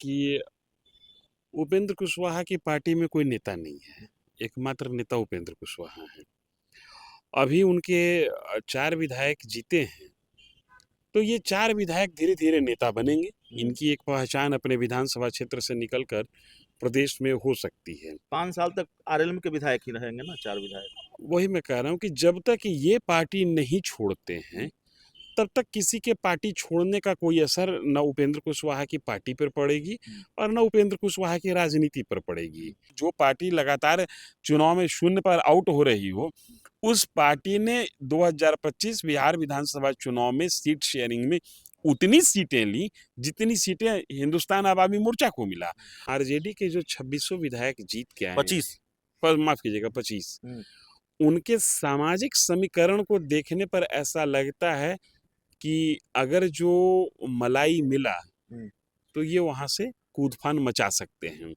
कि उपेंद्र कुशवाहा की पार्टी में कोई नेता नहीं है। एकमात्र नेता उपेंद्र कुशवाहा हैं। अभी उनके 4 विधायक जीते हैं, तो ये 4 विधायक धीरे-धीरे नेता बनेंगे। इनकी एक पहचान अपने विधानसभा क्षेत्र से निकलकर प्रदेश में हो सकती है। 5 साल तक आरएलएम के विधायक ही रहेंगे ना, 4 विधायक। वही मैं कह रहा हूँ कि जब तक ये पार्टी नहीं छोड़ते हैं, तब तक किसी के पार्टी छोड़ने का कोई असर न उपेंद्र कुशवाहा की पार्टी पर पड़ेगी और न उपेंद्र कुशवाहा की राजनीति पर पड़ेगी। जो पार्टी लगातार चुनाव में शून्य पर आउट हो रही हो, उस पार्टी ने 2025 बिहार विधानसभा चुनाव में सीट शेयरिंग में उतनी सीटें ली जितनी सीटें हिंदुस्तान आवामी मोर्चा को मिला। आरजेडी के जो 26 विधायक जीत के आए हैं, 25 माफ कीजिएगा 25, उनके सामाजिक समीकरण को देखने पर ऐसा लगता है कि अगर जो मलाई मिला तो ये वहां से कूदफान मचा सकते हैं।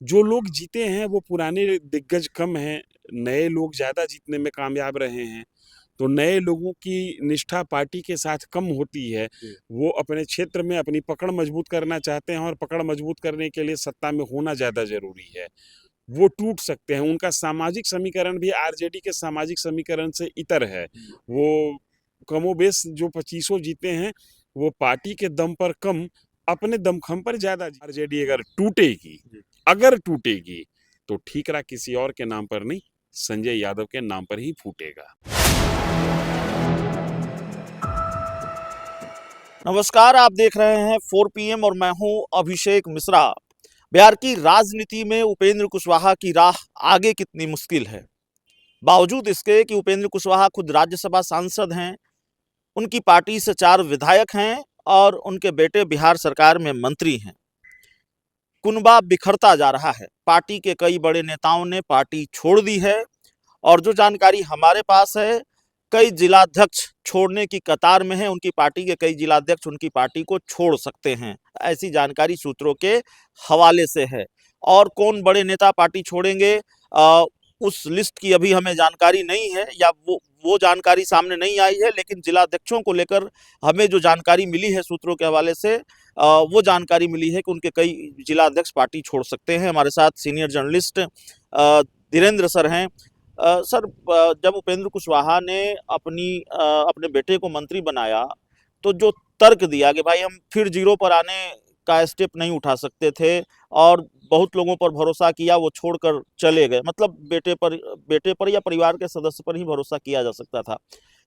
जो लोग जीते हैं वो पुराने दिग्गज कम हैं, नए लोग ज्यादा जीतने में कामयाब रहे हैं, तो नए लोगों की निष्ठा पार्टी के साथ कम होती है। वो अपने क्षेत्र में अपनी पकड़ मजबूत करना चाहते हैं और पकड़ मजबूत करने के लिए सत्ता में होना ज्यादा जरूरी है। वो टूट सकते हैं। उनका सामाजिक समीकरण भी आरजेडी के सामाजिक समीकरण से इतर है। वो कमोबेश जो 25 जीते हैं, वो पार्टी के दम पर कम, अपने दमखम पर ज्यादा। आरजेडी अगर टूटेगी तो ठीकरा किसी और के नाम पर नहीं, संजय यादव के नाम पर ही फूटेगा। नमस्कार, आप देख रहे हैं 4 PM और मैं हूं अभिषेक मिश्रा। बिहार की राजनीति में उपेंद्र कुशवाहा की राह आगे कितनी मुश्किल है। बावजूद इसके कि उपेंद्र कुशवाहा खुद राज्यसभा सांसद हैं, उनकी पार्टी से 4 विधायक हैं और उनके बेटे बिहार सरकार में मंत्री हैं, कुनबा बिखरता जा रहा है। पार्टी के कई बड़े नेताओं ने पार्टी छोड़ दी है और जो जानकारी हमारे पास है, कई जिलाध्यक्ष छोड़ने की कतार में है। उनकी पार्टी के कई जिलाध्यक्ष उनकी पार्टी को छोड़ सकते हैं, ऐसी जानकारी सूत्रों के हवाले से है। और कौन बड़े नेता पार्टी छोड़ेंगे, उस लिस्ट की अभी हमें जानकारी नहीं है, या वो जानकारी सामने नहीं आई है। लेकिन जिलाध्यक्षों को लेकर हमें जो जानकारी मिली है सूत्रों के हवाले से, वो जानकारी मिली है कि उनके कई जिलाध्यक्ष पार्टी छोड़ सकते हैं। हमारे साथ सीनियर जर्नलिस्ट धीरेन्द्र सर हैं। सर, जब उपेंद्र कुशवाहा ने अपने बेटे को मंत्री बनाया, तो जो तर्क दिया कि भाई हम फिर जीरो पर आने का स्टेप नहीं उठा सकते थे और बहुत लोगों पर भरोसा किया, वो छोड़कर चले गए। मतलब बेटे पर या परिवार के सदस्य पर ही भरोसा किया जा सकता था।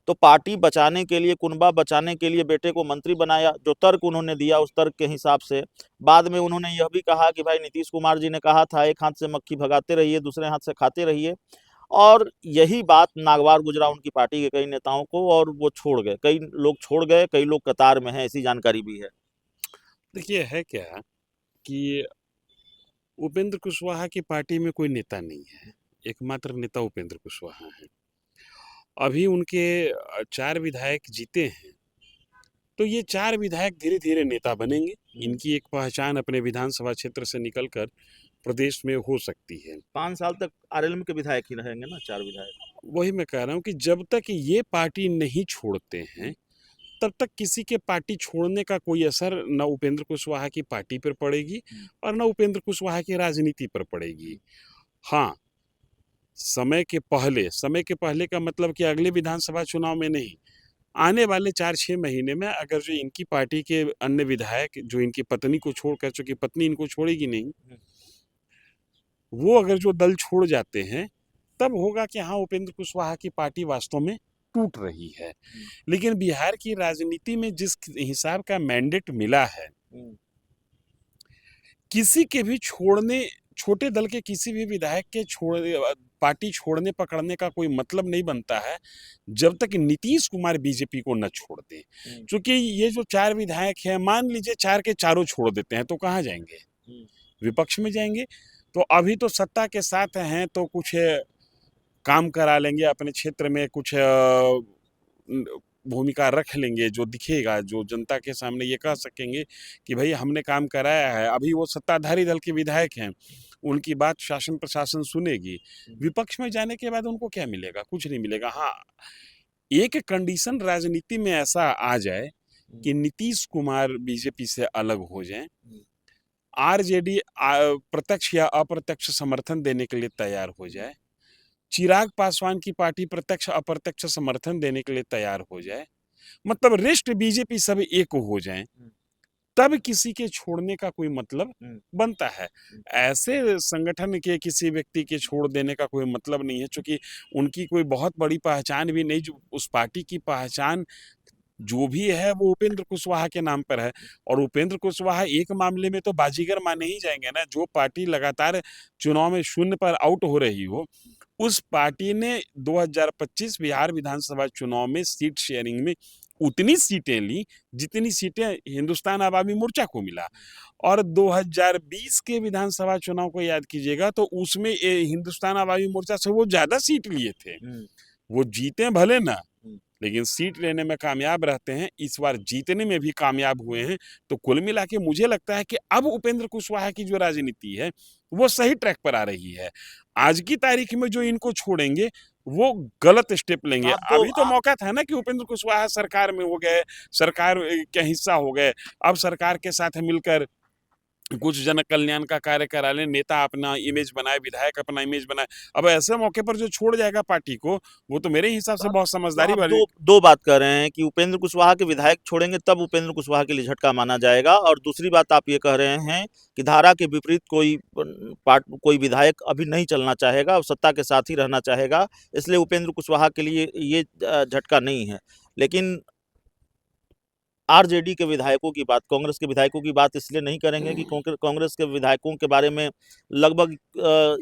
तो पार्टी बचाने के लिए, कुनबा बचाने के लिए बेटे को मंत्री बनाया। जो तर्क उन्होंने दिया, उस तर्क के हिसाब से बाद में उन्होंने यह भी कहा कि भाई नीतीश कुमार जी ने कहा था, एक हाथ से मक्खी भगाते रहिए, दूसरे हाथ से खाते रहिए। और यही बात नागवार गुजरा उनकी पार्टी के कई नेताओं को और वो छोड़ गए। कई लोग छोड़ गए, कई लोग कतार में हैं, ऐसी जानकारी भी है। देखिए, है क्या कि उपेंद्र कुशवाहा की पार्टी में कोई नेता नहीं है। एकमात्र नेता उपेंद्र कुशवाहा हैं। अभी उनके 4 विधायक जीते हैं, तो ये 4 विधायक धीरे-धीरे नेता बनेंगे। इनकी एक पहचान अपने विधानसभा क्षेत्र से निकलकर प्रदेश में हो सकती है। 5 साल तक आरएलएम के विधायक ही रहेंगे ना, 4 विधायक। वही मैं कह रहा हूँ कि जब तक ये पार्टी नहीं छोड़ते हैं, तब तक किसी के पार्टी छोड़ने का कोई असर न उपेंद्र कुशवाहा की पार्टी पर पड़ेगी और न उपेंद्र कुशवाहा की राजनीति पर पड़ेगी। हाँ, समय के पहले का मतलब कि अगले विधानसभा चुनाव में नहीं, आने वाले 4-6 महीने में अगर जो इनकी पार्टी के अन्य विधायक जो इनकी पत्नी को छोड़कर, चूंकि पत्नी इनको छोड़ेगी नहीं, वो अगर जो दल छोड़ जाते हैं, तब होगा कि हाँ, उपेंद्र कुशवाहा की पार्टी वास्तव में टूट रही है। लेकिन बिहार की राजनीति में जिस हिसाब का मैंडेट मिला है, किसी के भी छोटे दल के किसी भी विधायक के पार्टी छोड़ने पकड़ने का कोई मतलब नहीं बनता है जब तक नीतीश कुमार बीजेपी को न छोड़ दे। क्योंकि ये जो 4 विधायक हैं, मान लीजिए 4 के चारों छोड़ देते हैं, तो कहाँ जाएंगे? विपक्ष में जाएंगे। तो अभी तो सत्ता के साथ हैं, तो कुछ काम करा लेंगे, अपने क्षेत्र में कुछ भूमिका रख लेंगे, जो दिखेगा, जो जनता के सामने ये कह सकेंगे कि भाई हमने काम कराया है। अभी वो सत्ताधारी दल के विधायक हैं, उनकी बात शासन प्रशासन सुनेगी। विपक्ष में जाने के बाद उनको क्या मिलेगा? कुछ नहीं मिलेगा। हाँ, एक कंडीशन राजनीति में ऐसा आ जाए कि नीतीश कुमार बीजेपी से अलग हो जाएं, आरजेडी प्रत्यक्ष या अप्रत्यक्ष समर्थन देने के लिए तैयार हो जाए, चिराग पासवान की पार्टी प्रत्यक्ष अप्रत्यक्ष समर्थन देने के लिए तैयार हो जाए, मतलब रेस्ट बीजेपी सब एक हो जाएं, तब किसी के छोड़ने का कोई मतलब बनता है। ऐसे संगठन के किसी व्यक्ति के छोड़ देने का कोई मतलब नहीं है, क्योंकि उनकी कोई बहुत बड़ी पहचान भी नहीं। जो उस पार्टी की पहचान जो भी है वो उपेंद्र कुशवाहा के नाम पर है, और उपेंद्र कुशवाहा एक मामले में तो बाजीगर माने ही जाएंगे ना। जो पार्टी लगातार चुनाव में शून्य पर आउट हो रही हो, उस पार्टी ने 2025 बिहार विधानसभा चुनाव में सीट शेयरिंग में उतनी सीटें ली जितनी सीटें हिंदुस्तान आवामी मोर्चा को मिला। और 2020 के विधानसभा चुनाव को याद कीजिएगा तो उसमें हिंदुस्तान आवामी मोर्चा से वो ज्यादा सीट लिए थे। वो जीते भले ना, लेकिन सीट लेने में कामयाब रहते हैं। इस बार जीतने में भी कामयाब हुए हैं। तो कुल मिला के मुझे लगता है कि अब उपेंद्र कुशवाहा की जो राजनीति है वो सही ट्रैक पर आ रही है। आज की तारीख में जो इनको छोड़ेंगे वो गलत स्टेप लेंगे। अभी तो मौका था ना कि उपेंद्र कुशवाहा सरकार में हो गए, सरकार के हिस्सा हो गए, अब सरकार के साथ मिलकर कुछ जन कल्याण का कार्य करा ले, नेता अपना इमेज बनाए, विधायक अपना इमेज बनाए। अब ऐसे मौके पर जो छोड़ जाएगा पार्टी को, वो तो मेरे हिसाब से बहुत समझदारी वाली। दो बात कर रहे हैं कि उपेंद्र कुशवाहा के विधायक छोड़ेंगे तब उपेंद्र कुशवाहा के लिए झटका माना जाएगा, और दूसरी बात आप ये कह रहे हैं कि धारा के विपरीत कोई विधायक अभी नहीं चलना चाहेगा और सत्ता के साथ ही रहना चाहेगा, इसलिए उपेंद्र कुशवाहा के लिए ये झटका नहीं है। लेकिन आरजेडी के विधायकों की बात, कांग्रेस के विधायकों की बात इसलिए नहीं करेंगे कि कांग्रेस के विधायकों के बारे में लगभग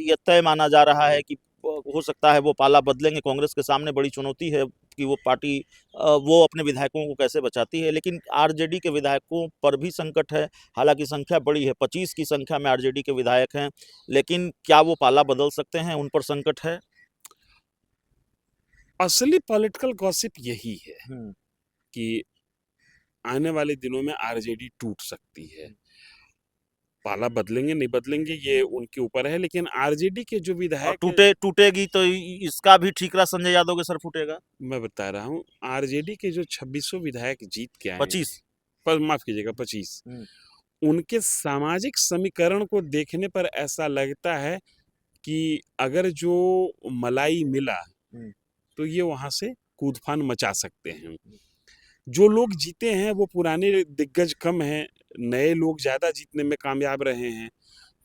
ये तय माना जा रहा है कि हो सकता है वो पाला बदलेंगे। कांग्रेस के सामने बड़ी चुनौती है कि वो पार्टी वो अपने विधायकों को कैसे बचाती है। लेकिन आरजेडी के विधायकों पर भी संकट है। हालांकि संख्या बड़ी है, 25 की संख्या में आरजेडी के विधायक हैं, लेकिन क्या वो पाला बदल सकते हैं, उन पर संकट है। असली पॉलिटिकल गॉसिप यही है कि आने वाले दिनों में आरजेडी टूट सकती है। पाला बदलेंगे नहीं बदलेंगे ये उनके ऊपर है, लेकिन आरजेडी के जो विधायक टूटेगी तो इसका भी ठीकरा संजय यादव के सर फूटेगा। मैं बता रहा हूँ, आरजेडी के जो 2600 विधायक जीत के आए, 25 पर माफ कीजिएगा 25, उनके सामाजिक समीकरण को देखने पर ऐसा लगता है कि अगर जो मलाई मिला तो ये वहां से कूदफान मचा सकते हैं। जो लोग जीते हैं वो पुराने दिग्गज कम हैं, नए लोग ज्यादा जीतने में कामयाब रहे हैं।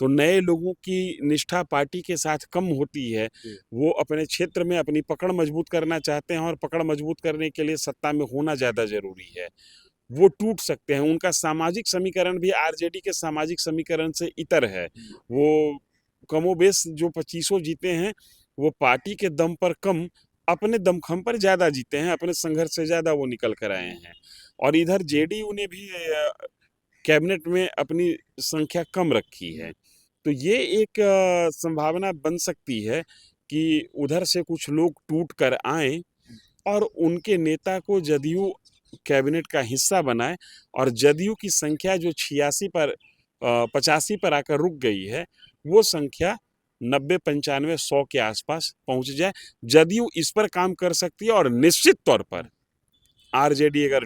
तो नए लोगों की निष्ठा पार्टी के साथ कम होती है। वो अपने क्षेत्र में अपनी पकड़ मजबूत करना चाहते हैं, और पकड़ मजबूत करने के लिए सत्ता में होना ज्यादा जरूरी है। वो टूट सकते हैं। उनका सामाजिक समीकरण भी आरजेडी के सामाजिक समीकरण से इतर है। वो कमोबेश जो 25 जीते हैं वो पार्टी के दम पर कम, अपने दमखम पर ज्यादा जीते हैं। अपने संघर्ष से ज्यादा वो निकल कर आए हैं। और इधर जेडीयू ने भी कैबिनेट में अपनी संख्या कम रखी है। तो ये एक संभावना बन सकती है कि उधर से कुछ लोग टूट कर आए और उनके नेता को जदयू कैबिनेट का हिस्सा बनाए, और जदयू की संख्या जो 86 पर 85 पर आकर रुक गई है, वो संख्या 90, 95, 100 के आसपास पहुंच जाए। जदयू इस पर काम कर सकती है, और निश्चित तौर पर आरजेडी अगर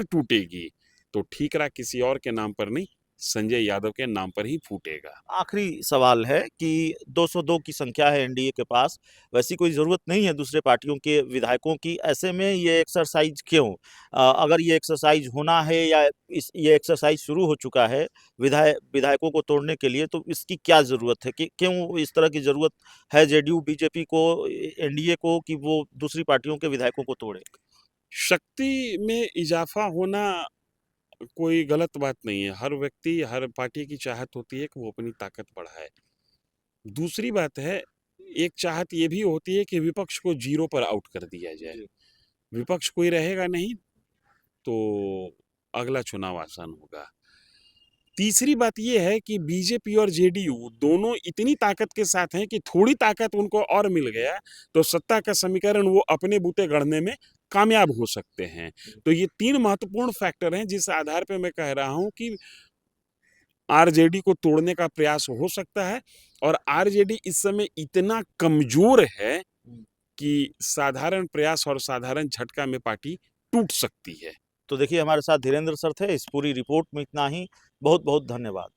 टूटेगी तो ठीकरा किसी और के नाम पर नहीं, संजय यादव के नाम पर ही फूटेगा। आखिरी सवाल है कि 202 की संख्या है एनडीए के पास, वैसी कोई ज़रूरत नहीं है दूसरे पार्टियों के विधायकों की। ऐसे में ये एक्सरसाइज क्यों? अगर ये एक्सरसाइज होना है या ये एक्सरसाइज शुरू हो चुका है विधायकों को तोड़ने के लिए, तो इसकी क्या ज़रूरत है कि क्यों इस तरह की ज़रूरत है जेडीयू बीजेपी को, एनडीए को, कि वो दूसरी पार्टियों के विधायकों को तोड़े? शक्ति में इजाफा होना कोई गलत बात नहीं है। हर व्यक्ति, हर पार्टी की चाहत होती है कि वो अपनी ताकत बढ़ाए। दूसरी बात है, एक चाहत ये भी होती है कि विपक्ष को 0 पर आउट कर दिया जाए। विपक्ष कोई रहेगा नहीं तो अगला चुनाव आसान होगा। तीसरी बात ये है कि बीजेपी और जेडीयू दोनों इतनी ताकत के साथ हैं कि थोड़ी ताकत उनको और मिल गया तो सत्ता का समीकरण वो अपने बूते गढ़ने में कामयाब हो सकते हैं। तो ये 3 महत्वपूर्ण फैक्टर हैं जिस आधार पे मैं कह रहा हूं कि आरजेडी को तोड़ने का प्रयास हो सकता है। और आरजेडी इस समय इतना कमजोर है कि साधारण प्रयास और साधारण झटका में पार्टी टूट सकती है। तो देखिए हमारे साथ धीरेन्द्र सर थे। इस पूरी रिपोर्ट में इतना ही। बहुत बहुत धन्यवाद।